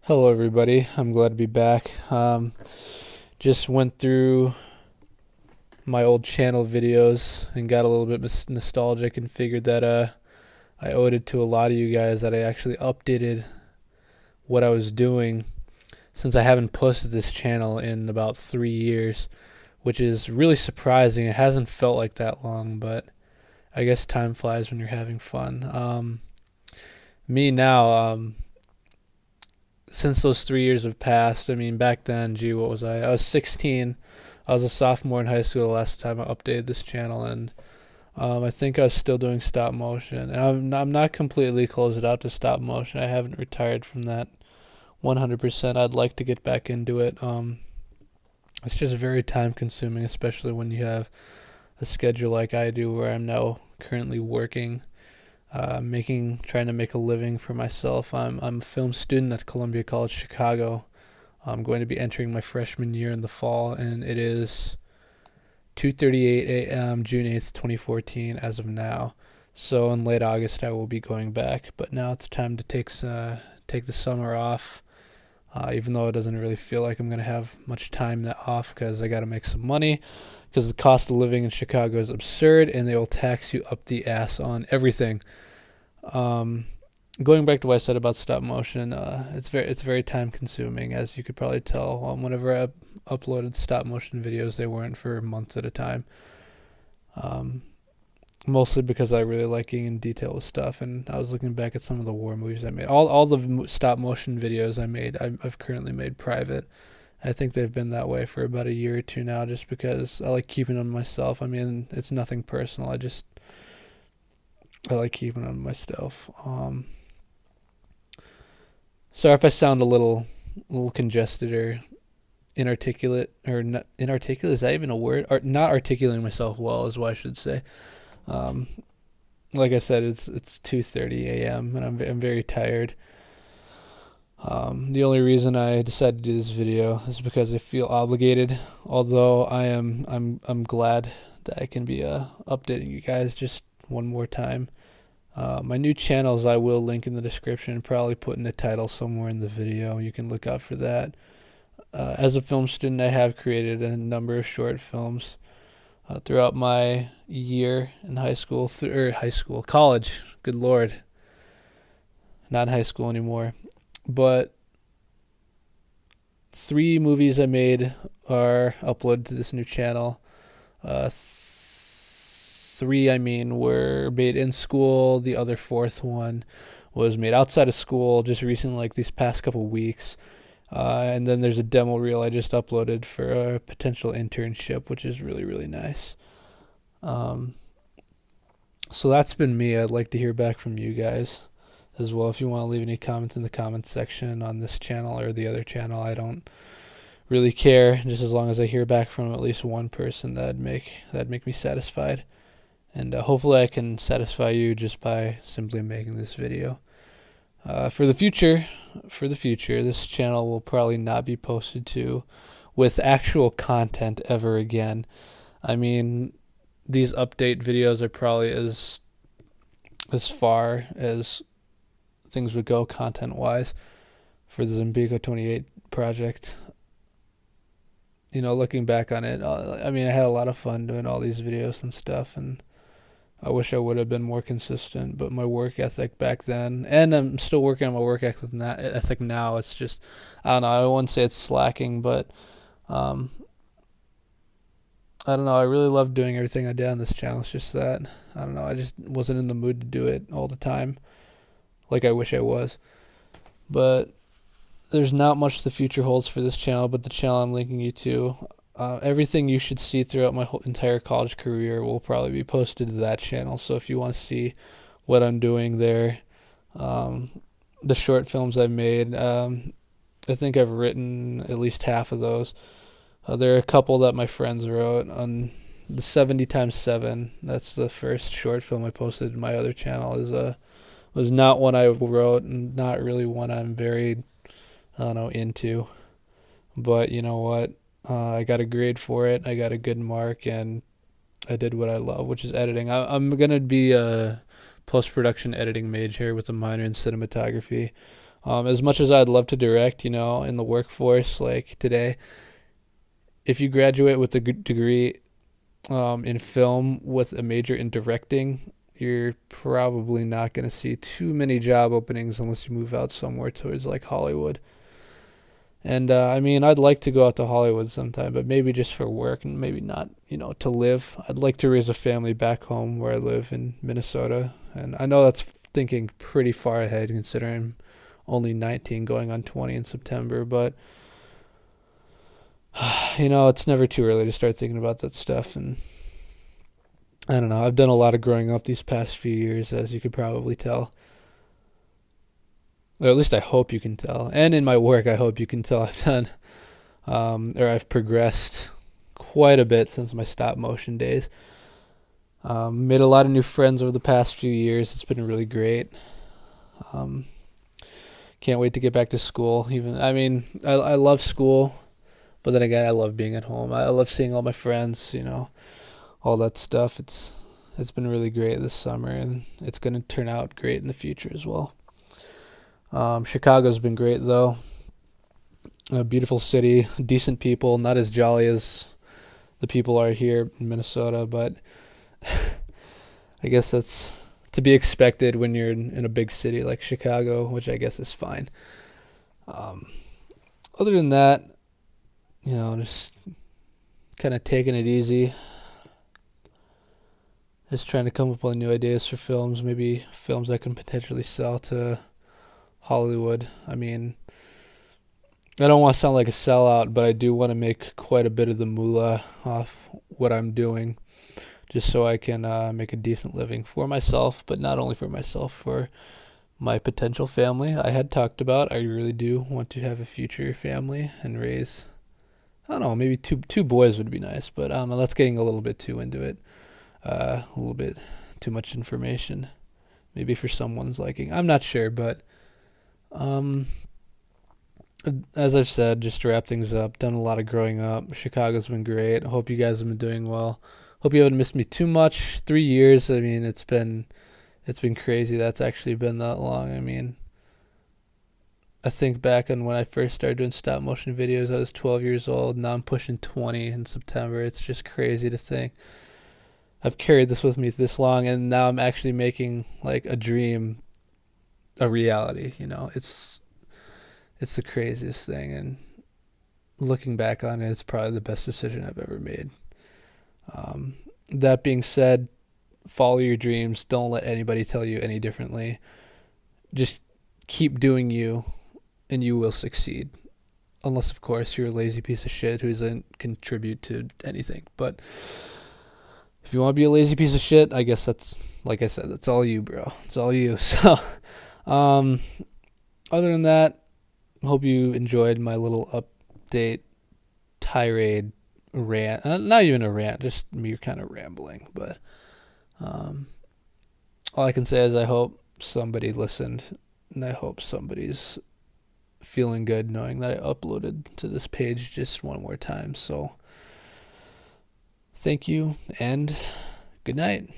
Hello, everybody. I'm glad to be back. Just went through my old channel videos and got a little bit nostalgic and figured that I owed it to a lot of you guys that I actually updated what I was doing since I haven't posted this channel in about 3 years, which is really surprising. It hasn't felt like that long, but I guess time flies when you're having fun. Me now, since those 3 years have passed, I mean, back then, gee, what was I? I was 16. I was a sophomore in high school the last time I updated this channel, and I think I was still doing stop motion. And I'm not completely closed out to stop motion. I haven't retired from that 100%. I'd like to get back into it. It's just very time consuming, especially when you have a schedule like I do, where I'm now currently working, trying to make a living for myself. I'm a film student at Columbia College Chicago. I'm going to be entering my freshman year in the fall, and it is 2:38 a.m. June 8th, 2014 as of now. So in late August I will be going back, but now it's time to take the summer off. Even though it doesn't really feel like I'm going to have much time that off, because I got to make some money, because the cost of living in Chicago is absurd and they will tax you up the ass on everything. Going back to what I said about stop motion, it's very time consuming, as you could probably tell. Whenever I uploaded stop motion videos, they weren't for months at a time. Mostly because I really like getting in detail with stuff, and I was looking back at some of the war movies I made. All the stop motion videos I made, I've currently made private. I think they've been that way for about a year or two now, just because I like keeping them myself. I mean, it's nothing personal. I like keeping them myself. Sorry if I sound a little congested or inarticulate, or not inarticulate. Is that even a word? Or not articulating myself well is what I should say. Um, like I said, it's 2:30 a.m. and I'm very tired. The only reason I decided to do this video is because I feel obligated. Although I'm glad that I can be updating you guys just one more time. My new channels I will link in the description, probably put in the title somewhere in the video. You can look out for that. As a film student, I have created a number of short films throughout my year in college. Good Lord, not in high school anymore. But 3 movies I made are uploaded to this new channel. 3, were made in school. The other 4th one was made outside of school just recently, like these past couple weeks. And then there's a demo reel I just uploaded for a potential internship, which is really, really nice. So that's been me. I'd like to hear back from you guys as well. If you want to leave any comments in the comments section on this channel or the other channel, I don't really care. Just as long as I hear back from at least one person, that'd make me satisfied. And hopefully I can satisfy you just by simply making this video. For the future, this channel will probably not be posted to with actual content ever again. I mean, these update videos are probably as far as things would go content-wise for the TheZimpiko28Project. Looking back on it, I had a lot of fun doing all these videos and stuff, and I wish I would have been more consistent, but my work ethic back then, and I'm still working on my work ethic now, it's just, I don't know, I wouldn't say it's slacking, but I don't know, I really love doing everything I did on this channel. It's just that, I don't know, I just wasn't in the mood to do it all the time, like I wish I was. But there's not much the future holds for this channel, but the channel I'm linking you to, everything you should see throughout my whole entire college career will probably be posted to that channel. So if you want to see what I'm doing there, the short films I've made, I think I've written at least half of those. There are a couple that my friends wrote on the 70x7. That's the first short film I posted to my other channel. Was not one I wrote, and not really one I'm very, into. But you know what? I got a grade for it. I got a good mark, and I did what I love, which is editing. I'm going to be a post-production editing major with a minor in cinematography. As much as I'd love to direct, in the workforce, like today, if you graduate with a degree in film with a major in directing, you're probably not going to see too many job openings unless you move out somewhere towards like Hollywood. And I mean, I'd like to go out to Hollywood sometime, but maybe just for work and maybe not, to live. I'd like to raise a family back home where I live in Minnesota. And I know that's thinking pretty far ahead considering I'm only 19 going on 20 in September, but it's never too early to start thinking about that stuff. And I don't know, I've done a lot of growing up these past few years, as you could probably tell. Or at least I hope you can tell. And in my work, I hope you can tell I've done, or I've progressed quite a bit since my stop motion days. Made a lot of new friends over the past few years. It's been really great. Can't wait to get back to school. I love school, but then again, I love being at home. I love seeing all my friends, all that stuff. It's been really great this summer, and it's going to turn out great in the future as well. Chicago's been great, though. A beautiful city, decent people, not as jolly as the people are here in Minnesota, but I guess that's to be expected when you're in a big city like Chicago, which I guess is fine. Other than that, just kind of taking it easy. Just trying to come up with new ideas for films, maybe films I can potentially sell to Hollywood. I mean, I don't want to sound like a sellout, but I do want to make quite a bit of the moolah off what I'm doing, just so I can make a decent living for myself, but not only for myself, for my potential family. I had talked about I really do want to have a future family and raise, I don't know, maybe two boys would be nice, but I don't know, that's getting a little bit too into it. A little bit too much information, maybe for someone's liking. I'm not sure, but as I've said, just to wrap things up, done a lot of growing up. Chicago's been great. I hope you guys have been doing well. Hope you haven't missed me too much. 3 years. I mean, it's been crazy. That's actually been that long. I mean, I think back on when I first started doing stop motion videos, I was 12 years old. Now I'm pushing 20 in September. It's just crazy to think I've carried this with me this long, and now I'm actually making like a dream a reality. It's the craziest thing, and looking back on it, it's probably the best decision I've ever made. That being said, follow your dreams. Don't let anybody tell you any differently. Just keep doing you, and you will succeed. Unless, of course, you're a lazy piece of shit who doesn't contribute to anything. But if you want to be a lazy piece of shit, I guess that's, like I said, that's all you, bro. It's all you. So, other than that, hope you enjoyed my little update, tirade, rant. Not even a rant, just me kind of rambling. But all I can say is I hope somebody listened, and I hope somebody's feeling good knowing that I uploaded to this page just one more time. So thank you, and good night.